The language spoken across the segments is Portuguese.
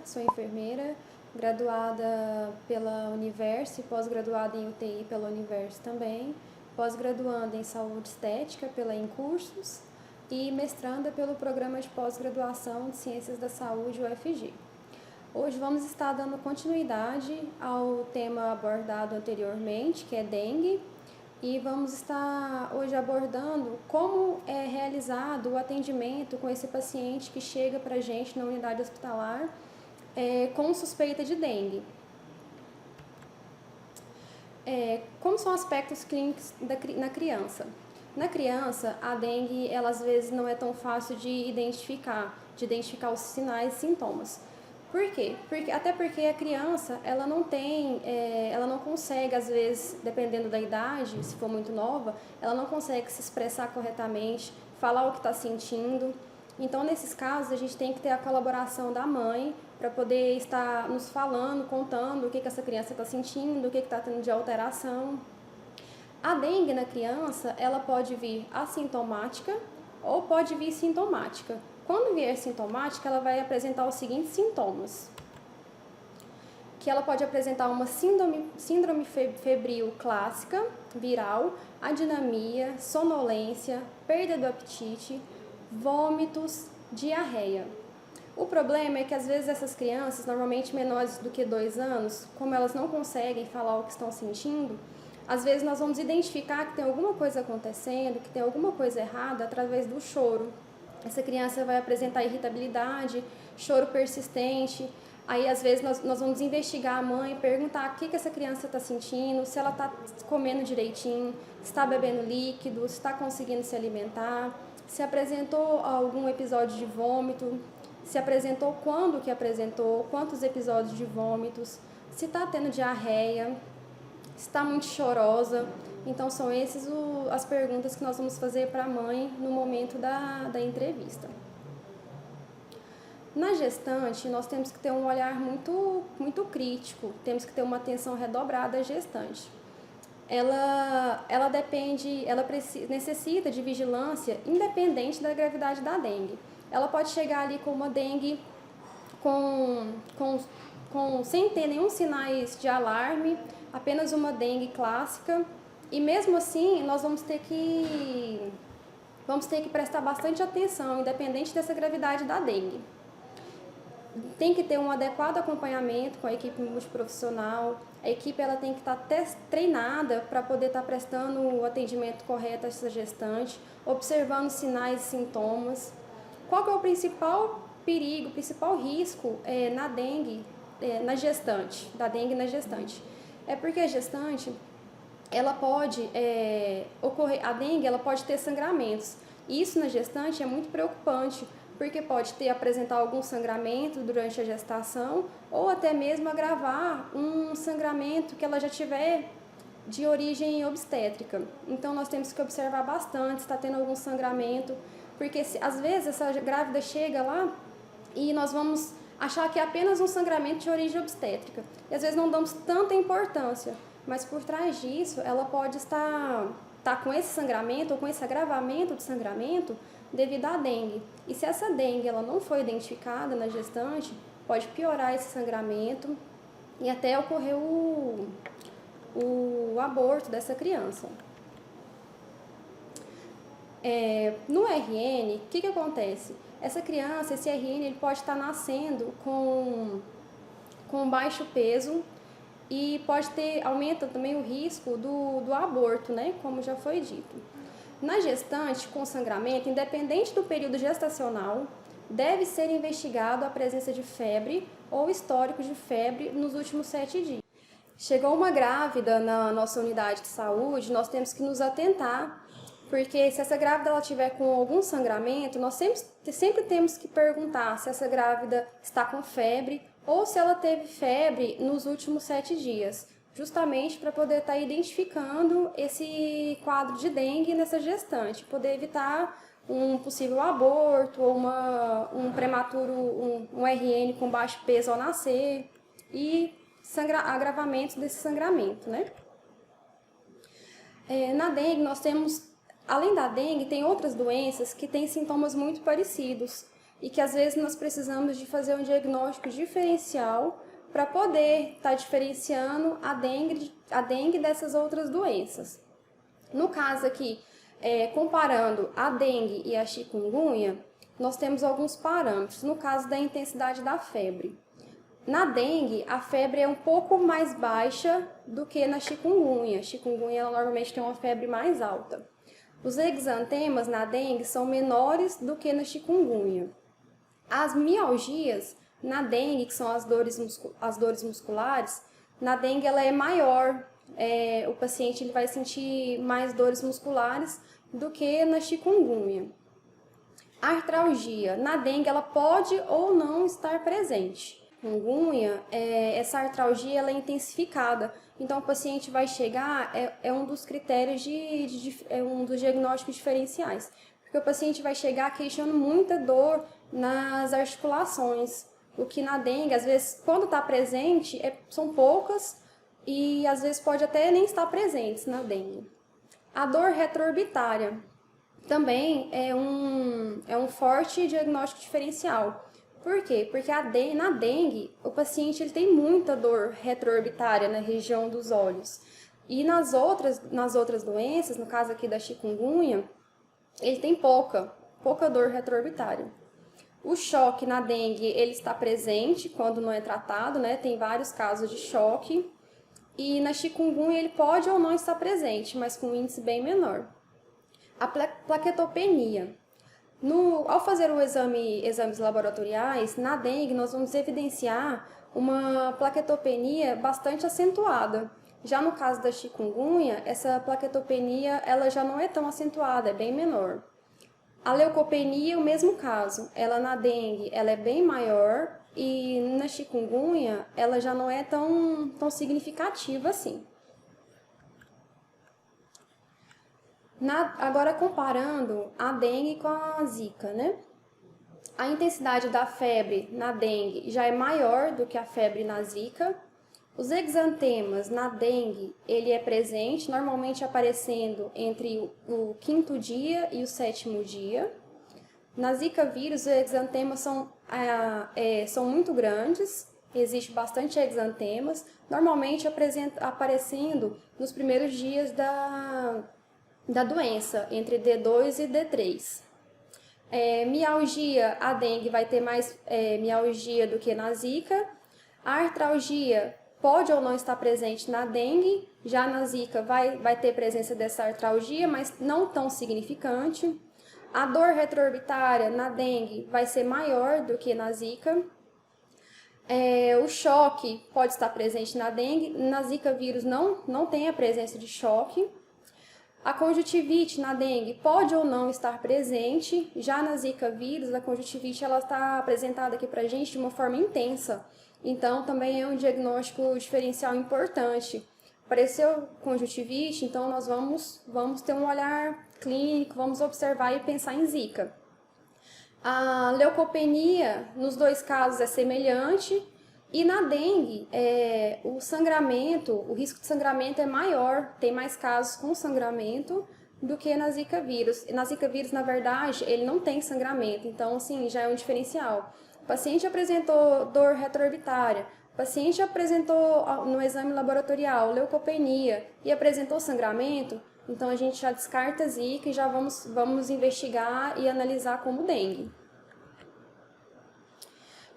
sou enfermeira, graduada pela Universo e pós-graduada em UTI pela Universo também, pós-graduanda em Saúde Estética pela Incursos e mestranda pelo Programa de Pós-Graduação de Ciências da Saúde, UFG. Hoje vamos estar dando continuidade ao tema abordado anteriormente, que é dengue, e vamos estar hoje abordando como é realizado o atendimento com esse paciente que chega para a gente na unidade hospitalar com suspeita de dengue. Como são aspectos clínicos na criança? Na criança, a dengue, ela às vezes não é tão fácil de identificar os sinais e sintomas. Por quê? Até porque a criança, ela não consegue, às vezes, dependendo da idade, se for muito nova, ela não consegue se expressar corretamente, falar o que está sentindo. Então, nesses casos, a gente tem que ter a colaboração da mãe para poder estar nos falando, contando o que essa criança está sentindo, o que está tendo de alteração. A dengue na criança, ela pode vir assintomática ou pode vir sintomática. Quando vier sintomática, ela vai apresentar os seguintes sintomas. Que ela pode apresentar uma síndrome febril clássica, viral, adinamia, sonolência, perda do apetite, vômitos, diarreia. O problema é que às vezes essas crianças, normalmente menores do que 2 anos, como elas não conseguem falar o que estão sentindo, às vezes nós vamos identificar que tem alguma coisa acontecendo, que tem alguma coisa errada através do choro. Essa criança vai apresentar irritabilidade, choro persistente. Aí, às vezes, nós vamos investigar a mãe, perguntar o que essa criança está sentindo, se ela está comendo direitinho, se está bebendo líquido, se está conseguindo se alimentar, se apresentou algum episódio de vômito, se apresentou quando que apresentou, quantos episódios de vômitos, se está tendo diarreia, se está muito chorosa. Então, são essas as perguntas que nós vamos fazer para a mãe no momento da entrevista. Na gestante, nós temos que ter um olhar muito crítico, temos que ter uma atenção redobrada à gestante. Ela necessita de vigilância independente da gravidade da dengue. Ela pode chegar ali com uma dengue sem ter nenhum sinais de alarme, apenas uma dengue clássica, e mesmo assim nós vamos ter que prestar bastante atenção, independente dessa gravidade da dengue. Tem que ter um adequado acompanhamento com a equipe multiprofissional, a equipe ela tem que estar treinada para poder estar prestando o atendimento correto a essa gestante, observando sinais e sintomas. Qual que é o principal perigo, o principal risco na dengue, na gestante, da dengue na gestante? É porque a gestante, ela pode a dengue ela pode ter sangramentos. Isso na gestante é muito preocupante, porque pode apresentar algum sangramento durante a gestação ou até mesmo agravar um sangramento que ela já tiver de origem obstétrica. Então, nós temos que observar bastante se está tendo algum sangramento, porque às vezes essa grávida chega lá e nós vamos achar que é apenas um sangramento de origem obstétrica. E às vezes não damos tanta importância, mas por trás disso ela pode estar com esse sangramento ou com esse agravamento de sangramento devido à dengue. E se essa dengue ela não foi identificada na gestante, pode piorar esse sangramento e até ocorrer o aborto dessa criança. No RN, o que acontece? Essa criança, esse RN, ele pode estar nascendo com baixo peso e aumenta também o risco do aborto, né? Como já foi dito. Na gestante com sangramento, independente do período gestacional, deve ser investigado a presença de febre ou histórico de febre nos últimos 7 dias. Chegou uma grávida na nossa unidade de saúde, nós temos que nos atentar, porque se essa grávida ela tiver com algum sangramento, nós sempre temos que perguntar se essa grávida está com febre ou se ela teve febre nos últimos 7 dias, justamente para poder estar identificando esse quadro de dengue nessa gestante, poder evitar um possível aborto ou um prematuro, um RN com baixo peso ao nascer e agravamentos desse sangramento, né? Na dengue, nós temos, além da dengue, tem outras doenças que têm sintomas muito parecidos, e que às vezes nós precisamos de fazer um diagnóstico diferencial para poder estar diferenciando a dengue dessas outras doenças. No caso aqui, comparando a dengue e a chikungunya, nós temos alguns parâmetros. No caso da intensidade da febre. Na dengue, a febre é um pouco mais baixa do que na chikungunya. A chikungunya ela normalmente tem uma febre mais alta. Os exantemas na dengue são menores do que na chikungunya. As mialgias na dengue, que são as dores musculares, na dengue ela é maior. O paciente ele vai sentir mais dores musculares do que na chikungunya. A artralgia na dengue ela pode ou não estar presente. Chikungunya, essa artralgia ela é intensificada, então o paciente vai chegar, um dos critérios um dos diagnósticos diferenciais, porque o paciente vai chegar queixando muita dor nas articulações, o que na dengue, às vezes, quando está presente, são poucas e às vezes pode até nem estar presentes na dengue. A dor retroorbitária também é um forte diagnóstico diferencial. Por quê? Porque na dengue, o paciente ele tem muita dor retroorbitária na região dos olhos. E nas outras doenças, no caso aqui da chikungunya, ele tem pouca dor retroorbitária. O choque na dengue, ele está presente quando não é tratado, né? Tem vários casos de choque. E na chikungunya, ele pode ou não estar presente, mas com um índice bem menor. A plaquetopenia. Ao fazer exames laboratoriais, na dengue nós vamos evidenciar uma plaquetopenia bastante acentuada. Já no caso da chikungunya, essa plaquetopenia ela já não é tão acentuada, é bem menor. A leucopenia, o mesmo caso. Ela na dengue ela é bem maior e na chikungunya ela já não é tão significativa assim. Agora comparando a dengue com a zika, né? A intensidade da febre na dengue já é maior do que a febre na zika. Os exantemas na dengue, ele é presente, normalmente aparecendo entre o 5º dia e o 7º dia. Na zika vírus, os exantemas são muito grandes, existe bastante exantemas, normalmente aparecendo nos primeiros dias da doença, entre D2 e D3. Mialgia, a dengue vai ter mais mialgia do que na zika. A artralgia pode ou não estar presente na dengue, já na zika vai ter presença dessa artralgia, mas não tão significante. A dor retroorbitária na dengue vai ser maior do que na zika. O choque pode estar presente na dengue, na zika vírus não tem a presença de choque. A conjuntivite na dengue pode ou não estar presente, já na zika vírus, a conjuntivite ela está apresentada aqui para a gente de uma forma intensa, então também é um diagnóstico diferencial importante. Apareceu conjuntivite, então nós vamos ter um olhar clínico, vamos observar e pensar em zika. A leucopenia, nos dois casos, é semelhante. E na dengue, o risco de sangramento é maior, tem mais casos com sangramento do que na zika vírus. Na zika vírus, na verdade, ele não tem sangramento, então, assim, já é um diferencial. O paciente apresentou dor retroorbitária, o paciente apresentou no exame laboratorial leucopenia e apresentou sangramento, então a gente já descarta zika e já vamos investigar e analisar como dengue.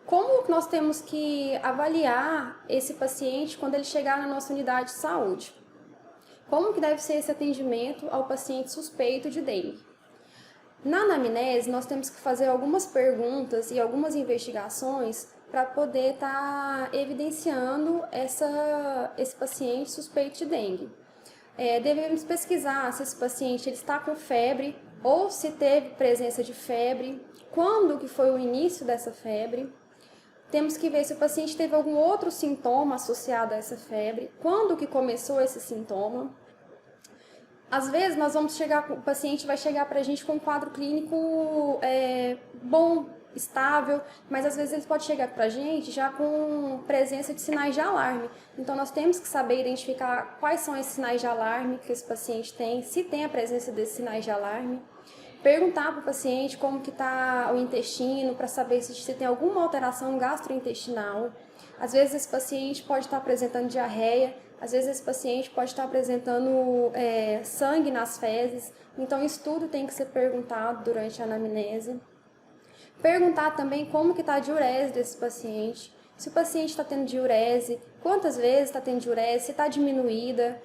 Como nós temos que avaliar esse paciente quando ele chegar na nossa unidade de saúde? Como que deve ser esse atendimento ao paciente suspeito de dengue? Na anamnese, nós temos que fazer algumas perguntas e algumas investigações para poder estar evidenciando esse paciente suspeito de dengue. Devemos pesquisar se esse paciente ele está com febre ou se teve presença de febre, quando que foi o início dessa febre. Temos que ver se o paciente teve algum outro sintoma associado a essa febre, quando que começou esse sintoma. Às vezes, o paciente vai chegar para a gente com um quadro clínico bom, estável, mas às vezes ele pode chegar para a gente já com presença de sinais de alarme. Então, nós temos que saber identificar quais são esses sinais de alarme que esse paciente tem, se tem a presença desses sinais de alarme. Perguntar para o paciente como que está o intestino, para saber se tem alguma alteração gastrointestinal. Às vezes esse paciente pode estar apresentando diarreia, às vezes esse paciente pode estar apresentando sangue nas fezes, então isso tudo tem que ser perguntado durante a anamnese. Perguntar também como que está a diurese desse paciente, se o paciente está tendo diurese, quantas vezes está tendo diurese, se está diminuída,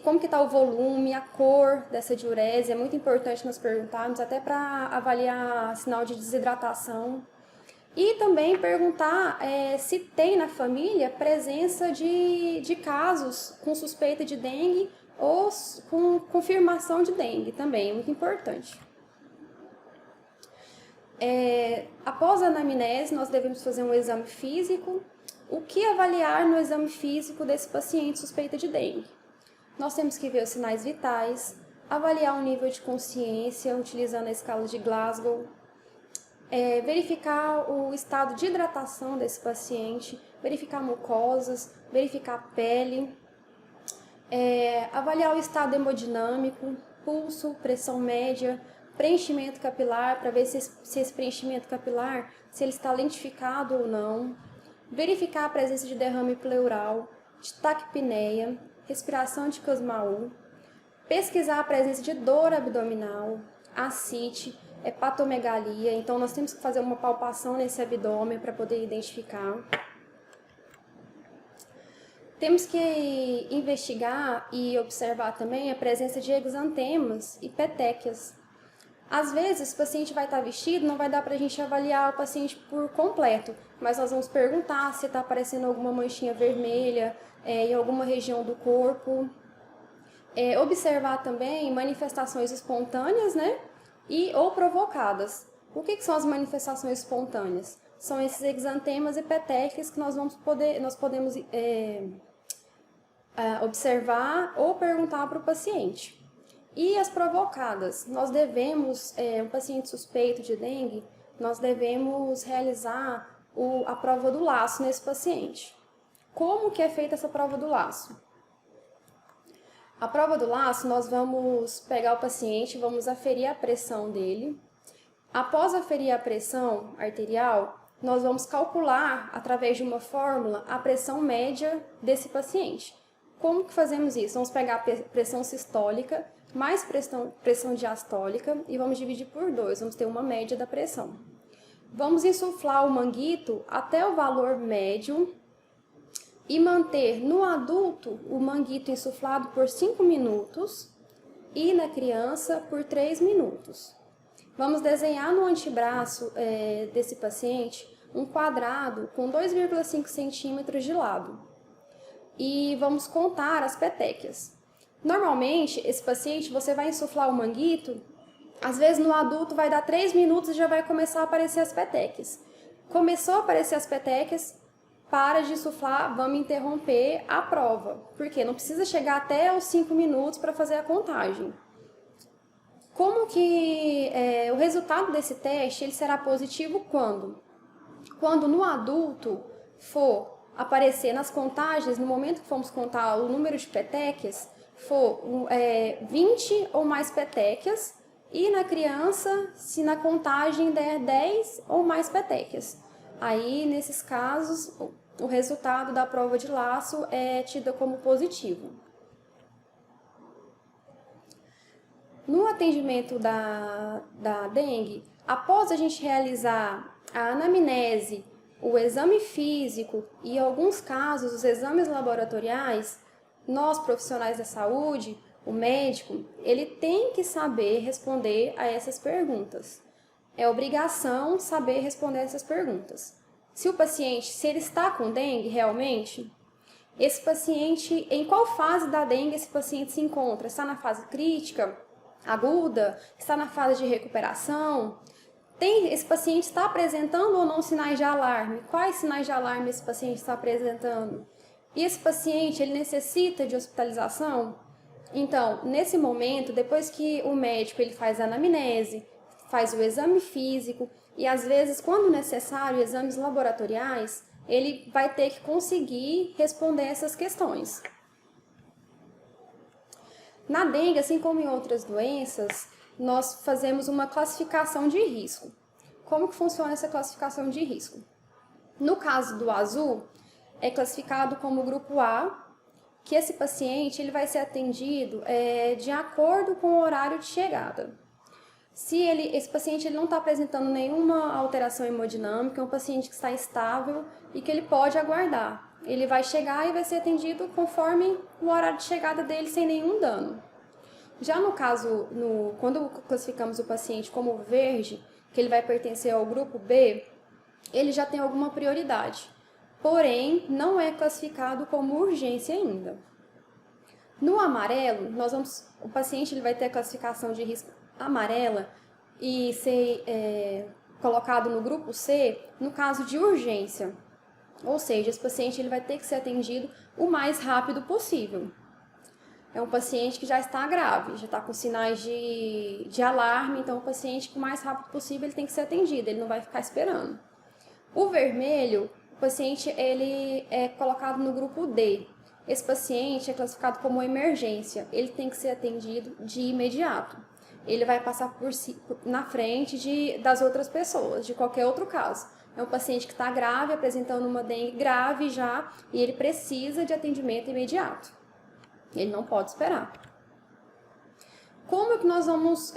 como que está o volume, a cor dessa diurese, é muito importante nós perguntarmos, até para avaliar sinal de desidratação. E também perguntar se tem na família presença de casos com suspeita de dengue ou com confirmação de dengue também, é muito importante. Após a anamnese, nós devemos fazer um exame físico. O que avaliar no exame físico desse paciente suspeita de dengue? Nós temos que ver os sinais vitais, avaliar o nível de consciência utilizando a escala de Glasgow, verificar o estado de hidratação desse paciente, verificar mucosas, verificar a pele, avaliar o estado hemodinâmico, pulso, pressão média, preenchimento capilar, para ver se esse preenchimento capilar, se ele está lentificado ou não, verificar a presença de derrame pleural, de taquipneia, respiração de Kussmaul, pesquisar a presença de dor abdominal, ascite, hepatomegalia, então nós temos que fazer uma palpação nesse abdômen para poder identificar. Temos que investigar e observar também a presença de exantemas e petequias. Às vezes, o paciente vai estar vestido, não vai dar para a gente avaliar o paciente por completo, mas nós vamos perguntar se está aparecendo alguma manchinha vermelha em alguma região do corpo. Observar também manifestações espontâneas, né? Ou provocadas. O que são as manifestações espontâneas? São esses exantemas e petequias que nós podemos observar ou perguntar para o paciente. E as provocadas? Nós devemos, um paciente suspeito de dengue, nós devemos realizar a prova do laço nesse paciente. Como que é feita essa prova do laço? A prova do laço, nós vamos pegar o paciente, vamos aferir a pressão dele. Após aferir a pressão arterial, nós vamos calcular, através de uma fórmula, a pressão média desse paciente. Como que fazemos isso? Vamos pegar a pressão sistólica mais pressão diastólica e vamos dividir por 2, vamos ter uma média da pressão. Vamos insuflar o manguito até o valor médio e manter no adulto o manguito insuflado por 5 minutos e na criança por 3 minutos. Vamos desenhar no antebraço desse paciente um quadrado com 2,5 centímetros de lado e vamos contar as petequias. Normalmente, esse paciente, você vai insuflar o manguito, às vezes no adulto vai dar 3 minutos e já vai começar a aparecer as petequias. Começou a aparecer as petequias, para de insuflar, vamos interromper a prova, porque não precisa chegar até os 5 minutos para fazer a contagem. Como que o resultado desse teste ele será positivo quando? Quando no adulto for aparecer nas contagens, no momento que formos contar o número de petequias, for 20 ou mais petequias, e na criança, se na contagem der 10 ou mais petequias. Aí, nesses casos, o resultado da prova de laço é tido como positivo. No atendimento da dengue, após a gente realizar a anamnese, o exame físico e, em alguns casos, os exames laboratoriais, nós, profissionais da saúde, o médico, ele tem que saber responder a essas perguntas. É obrigação saber responder essas perguntas. Se o paciente, se ele está com dengue realmente, esse paciente, em qual fase da dengue esse paciente se encontra? Está na fase crítica, aguda? Está na fase de recuperação? Esse paciente está apresentando ou não sinais de alarme? Quais sinais de alarme esse paciente está apresentando? E esse paciente, ele necessita de hospitalização? Então, nesse momento, depois que o médico ele faz a anamnese, faz o exame físico e, às vezes, quando necessário, exames laboratoriais, ele vai ter que conseguir responder essas questões. Na dengue, assim como em outras doenças, nós fazemos uma classificação de risco. Como que funciona essa classificação de risco? No caso do azul, é classificado como grupo A, que esse paciente ele vai ser atendido de acordo com o horário de chegada. Se esse paciente ele não está apresentando nenhuma alteração hemodinâmica, é um paciente que está estável e que ele pode aguardar. Ele vai chegar e vai ser atendido conforme o horário de chegada dele, sem nenhum dano. Já no caso, quando classificamos o paciente como verde, que ele vai pertencer ao grupo B, ele já tem alguma prioridade, porém não é classificado como urgência ainda. No amarelo, o paciente ele vai ter a classificação de risco amarela e ser colocado no grupo C no caso de urgência, ou seja, esse paciente ele vai ter que ser atendido o mais rápido possível. É um paciente que já está grave, já está com sinais de alarme, então o paciente, o mais rápido possível, ele tem que ser atendido, ele não vai ficar esperando. O vermelho, o paciente ele é colocado no grupo D. Esse paciente é classificado como emergência, ele tem que ser atendido de imediato. Ele vai passar na frente das outras pessoas, de qualquer outro caso. É um paciente que está grave, apresentando uma dengue grave já, e ele precisa de atendimento imediato. Ele não pode esperar. Como é que nós vamos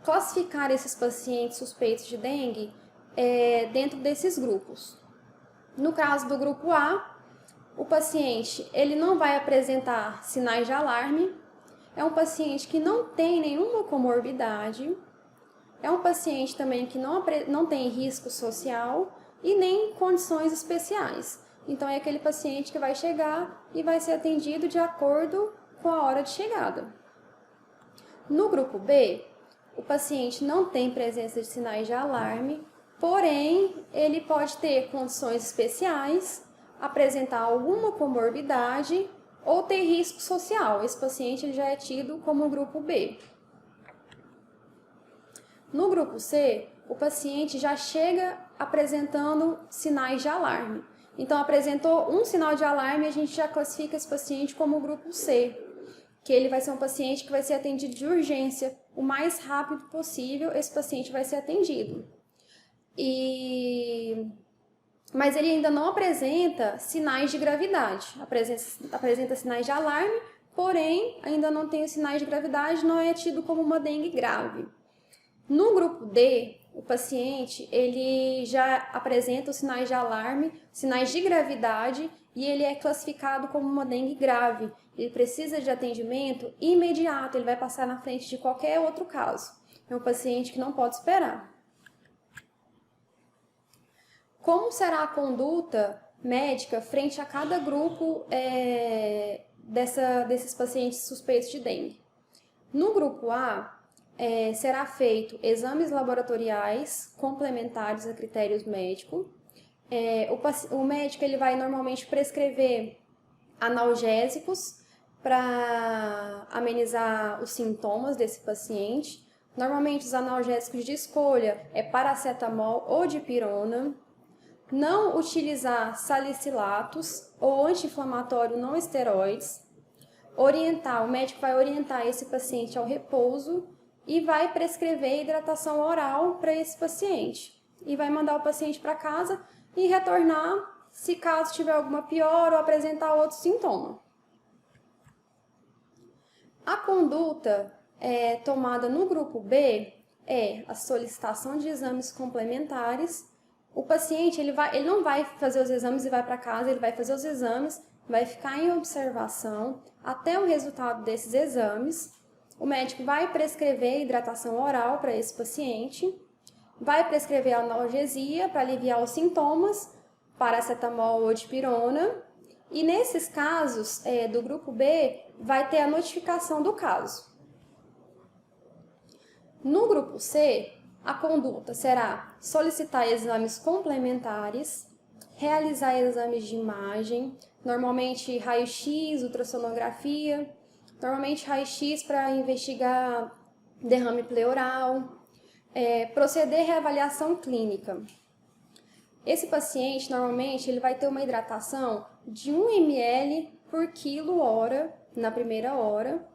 classificar esses pacientes suspeitos de dengue dentro desses grupos? No caso do grupo A, o paciente ele não vai apresentar sinais de alarme, é um paciente que não tem nenhuma comorbidade, é um paciente também que não tem risco social e nem condições especiais. Então, é aquele paciente que vai chegar e vai ser atendido de acordo com a hora de chegada. No grupo B, o paciente não tem presença de sinais de alarme, porém, ele pode ter condições especiais, apresentar alguma comorbidade ou ter risco social. Esse paciente ele já é tido como grupo B. No grupo C, o paciente já chega apresentando sinais de alarme. Então, apresentou um sinal de alarme, a gente já classifica esse paciente como grupo C, que ele vai ser um paciente que vai ser atendido de urgência. O mais rápido possível, esse paciente vai ser atendido. Mas ele ainda não apresenta sinais de gravidade. Apresenta sinais de alarme, porém, ainda não tem os sinais de gravidade, não é tido como uma dengue grave. No grupo D, o paciente ele já apresenta os sinais de alarme, sinais de gravidade, e ele é classificado como uma dengue grave. Ele precisa de atendimento imediato, ele vai passar na frente de qualquer outro caso. É um paciente que não pode esperar. Como será a conduta médica frente a cada grupo desses pacientes suspeitos de dengue? No grupo A, será feito exames laboratoriais complementares a critérios médicos. O médico ele vai normalmente prescrever analgésicos para amenizar os sintomas desse paciente. Normalmente os analgésicos de escolha é paracetamol ou dipirona. Não utilizar salicilatos ou anti-inflamatório não esteroides. O médico vai orientar esse paciente ao repouso e vai prescrever hidratação oral para esse paciente. E vai mandar o paciente para casa e retornar se caso tiver alguma piora ou apresentar outro sintoma. A conduta tomada no grupo B é a solicitação de exames complementares. O paciente ele não vai fazer os exames e vai para casa, ele vai fazer os exames, vai ficar em observação até o resultado desses exames. O médico vai prescrever hidratação oral para esse paciente, vai prescrever analgesia para aliviar os sintomas, paracetamol ou dipirona, e nesses casos do grupo B, vai ter a notificação do caso. No grupo C, a conduta será solicitar exames complementares, realizar exames de imagem, normalmente raio-x, ultrassonografia, normalmente raio-x para investigar derrame pleural, proceder à reavaliação clínica. Esse paciente, normalmente, ele vai ter uma hidratação de 1 ml por quilo hora na primeira hora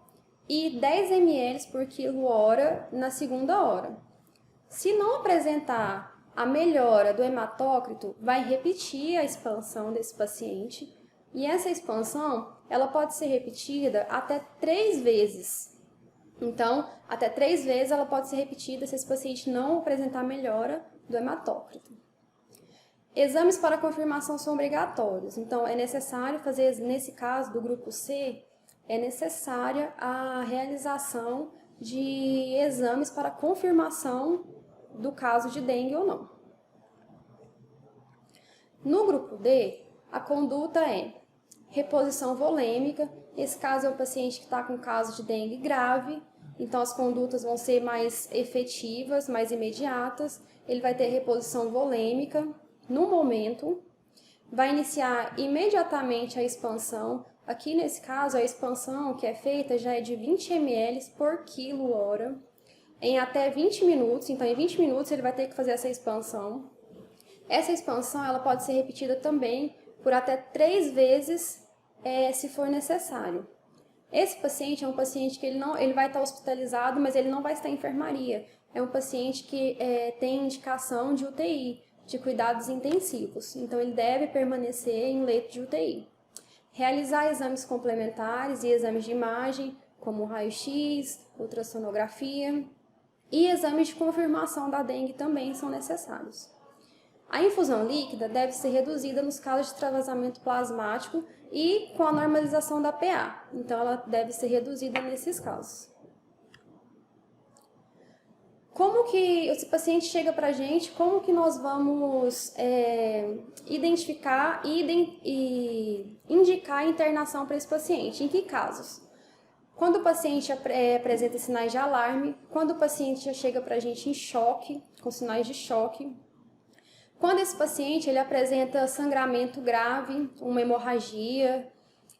e 10 ml por quilo hora na segunda hora. Se não apresentar a melhora do hematócrito, vai repetir a expansão desse paciente, e essa expansão ela pode ser repetida até 3 vezes. Então, até 3 vezes ela pode ser repetida se esse paciente não apresentar melhora do hematócrito. Exames para confirmação são obrigatórios, então é necessário fazer, nesse caso do grupo C, é necessária a realização de exames para confirmação do caso de dengue ou não. No grupo D, a conduta é reposição volêmica. Esse caso é o paciente que está com caso de dengue grave, então as condutas vão ser mais efetivas, mais imediatas. Ele vai ter reposição volêmica no momento, vai iniciar imediatamente a expansão. Aqui nesse caso, a expansão que é feita já é de 20 ml por quilo hora, em até 20 minutos. Então, em 20 minutos ele vai ter que fazer essa expansão. Essa expansão ela pode ser repetida também por até 3 vezes, se for necessário. Esse paciente é um paciente que ele vai estar hospitalizado, mas ele não vai estar em enfermaria. É um paciente que tem indicação de UTI, de cuidados intensivos. Então, ele deve permanecer em leito de UTI. Realizar exames complementares e exames de imagem, como raio-x, ultrassonografia, e exames de confirmação da dengue também são necessários. A infusão líquida deve ser reduzida nos casos de extravasamento plasmático e com a normalização da PA. Então, ela deve ser reduzida nesses casos. Como que esse paciente chega para a gente, como que nós vamos identificar e indicar a internação para esse paciente? Em que casos? Quando o paciente apresenta sinais de alarme, quando o paciente já chega para a gente em choque, com sinais de choque, quando esse paciente ele apresenta sangramento grave, uma hemorragia,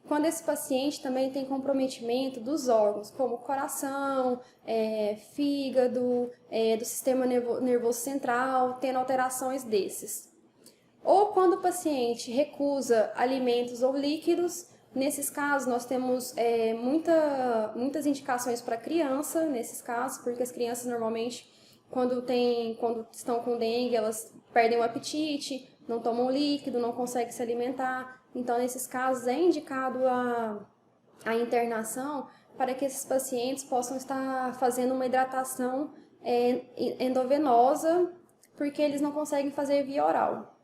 quando esse paciente também tem comprometimento dos órgãos, como coração, fígado, do sistema nervoso central, tendo alterações desses. Ou quando o paciente recusa alimentos ou líquidos. Nesses casos, nós temos muitas indicações para criança, nesses casos, porque as crianças normalmente, quando estão com dengue, elas perdem o apetite, não tomam líquido, não conseguem se alimentar. Então, nesses casos, é indicado a internação para que esses pacientes possam estar fazendo uma hidratação endovenosa, porque eles não conseguem fazer via oral.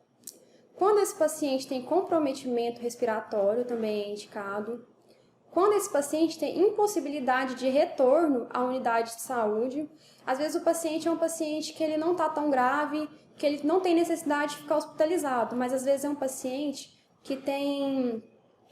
Quando esse paciente tem comprometimento respiratório, também é indicado. Quando esse paciente tem impossibilidade de retorno à unidade de saúde, às vezes o paciente é um paciente que ele não está tão grave, que ele não tem necessidade de ficar hospitalizado, mas às vezes é um paciente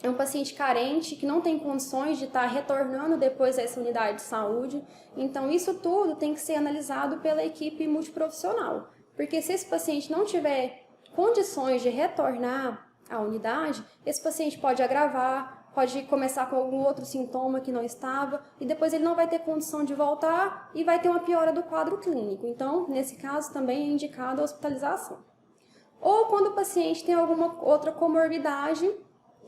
é um paciente carente, que não tem condições de estar retornando depois a essa unidade de saúde. Então, isso tudo tem que ser analisado pela equipe multiprofissional, porque se esse paciente não tiver condições de retornar à unidade, esse paciente pode agravar, pode começar com algum outro sintoma que não estava, e depois ele não vai ter condição de voltar e vai ter uma piora do quadro clínico. Então, nesse caso, também é indicada a hospitalização. Ou quando o paciente tem alguma outra comorbidade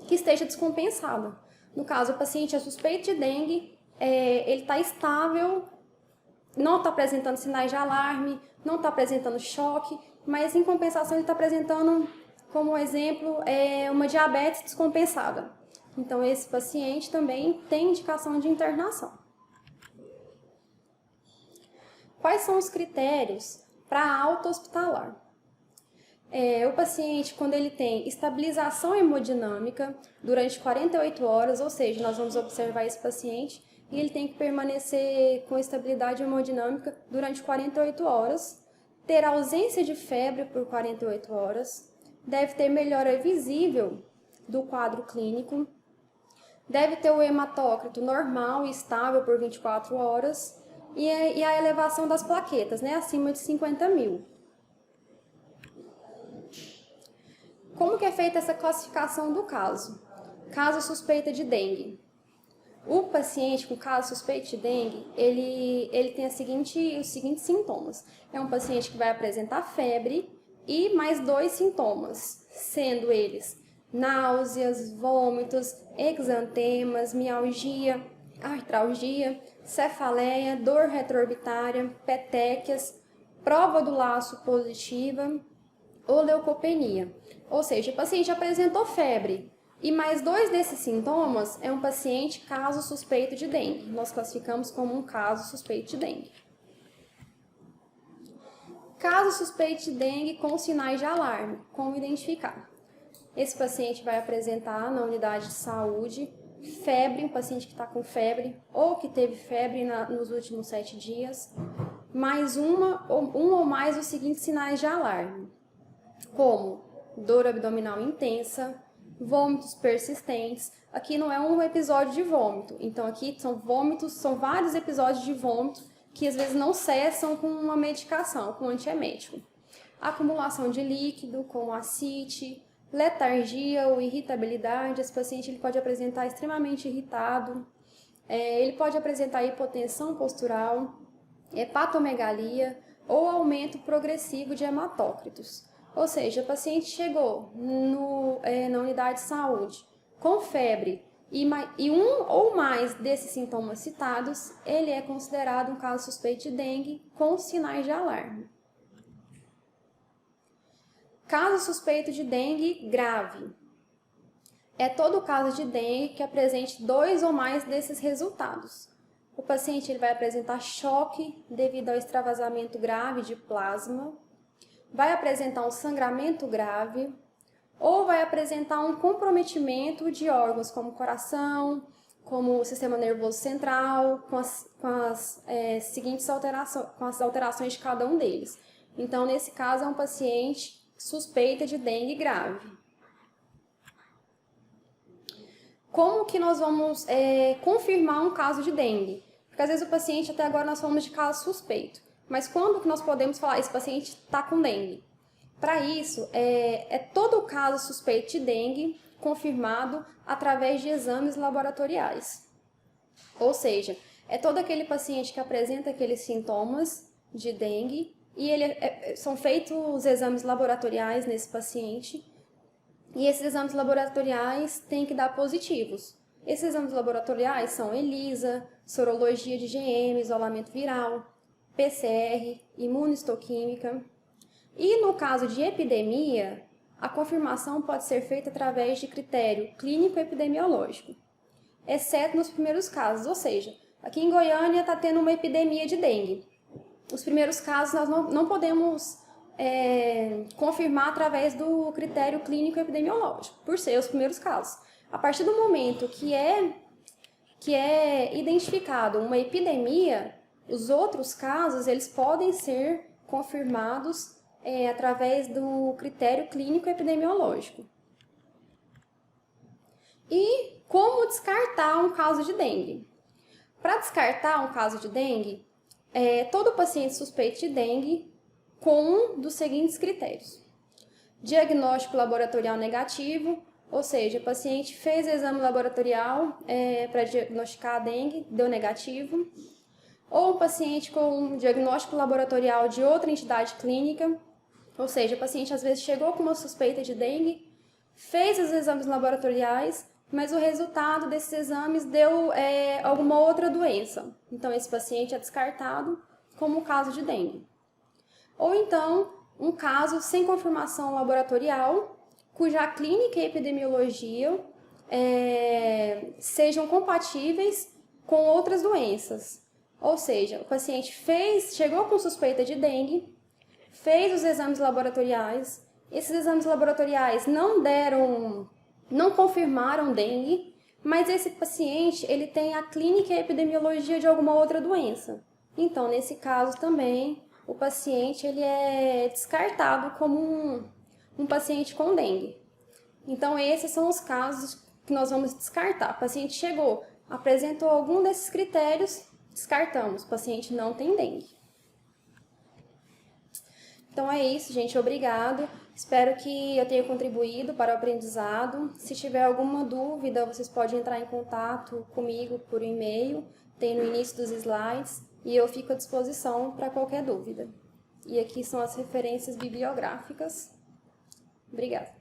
que esteja descompensada. No caso, o paciente é suspeito de dengue, ele está estável, não está apresentando sinais de alarme, não está apresentando choque, mas em compensação ele está apresentando, como exemplo, uma diabetes descompensada. Então, esse paciente também tem indicação de internação. Quais são os critérios para a alta hospitalar? O paciente, quando ele tem estabilização hemodinâmica durante 48 horas, ou seja, nós vamos observar esse paciente e ele tem que permanecer com estabilidade hemodinâmica durante 48 horas, ter ausência de febre por 48 horas, deve ter melhora visível do quadro clínico, deve ter o hematócrito normal e estável por 24 horas e a elevação das plaquetas, acima de 50.000. Como que é feita essa classificação do caso? Caso suspeita de dengue. O paciente com caso suspeito de dengue, ele tem os seguintes sintomas. É um paciente que vai apresentar febre e mais 2 sintomas, sendo eles náuseas, vômitos, exantemas, mialgia, artralgia, cefaleia, dor retroorbitária, petequias, prova do laço positiva ou leucopenia. Ou seja, o paciente apresentou febre e mais 2 desses sintomas é um paciente caso suspeito de dengue. Nós classificamos como um caso suspeito de dengue. Caso suspeito de dengue com sinais de alarme, como identificar? Esse paciente vai apresentar na unidade de saúde febre, um paciente que está com febre ou que teve febre nos últimos 7 dias, mais um ou mais dos seguintes sinais de alarme, como dor abdominal intensa, vômitos persistentes. Aqui não é um episódio de vômito, então aqui são vários episódios de vômito que às vezes não cessam com uma medicação, com um antiemético. Acumulação de líquido, como ascite, letargia ou irritabilidade. Esse paciente ele pode apresentar extremamente irritado, ele pode apresentar hipotensão postural, hepatomegalia ou aumento progressivo de hematócritos. Ou seja, o paciente chegou na unidade de saúde com febre e um ou mais desses sintomas citados, ele é considerado um caso suspeito de dengue com sinais de alarme. Caso suspeito de dengue grave. É todo caso de dengue que apresente 2 ou mais desses resultados. O paciente ele vai apresentar choque devido ao extravasamento grave de plasma, vai apresentar um sangramento grave, ou vai apresentar um comprometimento de órgãos como coração, como o sistema nervoso central, com as seguintes alterações, com as alterações de cada um deles. Então, nesse caso, é um paciente suspeita de dengue grave. Como que nós vamos confirmar um caso de dengue? Porque às vezes o paciente, até agora nós falamos de caso suspeito, mas quando que nós podemos falar esse paciente está com dengue? Para isso, é todo o caso suspeito de dengue confirmado através de exames laboratoriais. Ou seja, é todo aquele paciente que apresenta aqueles sintomas de dengue e são feitos os exames laboratoriais nesse paciente e esses exames laboratoriais têm que dar positivos. Esses exames laboratoriais são ELISA, sorologia de IgM, isolamento viral, PCR, imunistoquímica. E no caso de epidemia, a confirmação pode ser feita através de critério clínico-epidemiológico, exceto nos primeiros casos, ou seja, aqui em Goiânia está tendo uma epidemia de dengue. Os primeiros casos nós não podemos confirmar através do critério clínico-epidemiológico, por ser os primeiros casos. A partir do momento que é identificado uma epidemia, os outros casos eles podem ser confirmados através do critério clínico epidemiológico. E como descartar um caso de dengue? Para descartar um caso de dengue, todo paciente suspeito de dengue com um dos seguintes critérios. Diagnóstico laboratorial negativo, ou seja, o paciente fez exame laboratorial para diagnosticar a dengue, deu negativo. Ou um paciente com um diagnóstico laboratorial de outra entidade clínica, ou seja, o paciente às vezes chegou com uma suspeita de dengue, fez os exames laboratoriais, mas o resultado desses exames deu alguma outra doença. Então, esse paciente é descartado como um caso de dengue. Ou então, um caso sem confirmação laboratorial, cuja clínica e epidemiologia sejam compatíveis com outras doenças. Ou seja, o paciente chegou com suspeita de dengue, fez os exames laboratoriais, esses exames laboratoriais não confirmaram dengue, mas esse paciente ele tem a clínica e a epidemiologia de alguma outra doença. Então, nesse caso também, o paciente ele é descartado como um paciente com dengue. Então, esses são os casos que nós vamos descartar. O paciente chegou, apresentou algum desses critérios, descartamos, o paciente não tem dengue. Então é isso, gente. Obrigado. Espero que eu tenha contribuído para o aprendizado. Se tiver alguma dúvida, vocês podem entrar em contato comigo por e-mail, tem no início dos slides, e eu fico à disposição para qualquer dúvida. E aqui são as referências bibliográficas. Obrigada.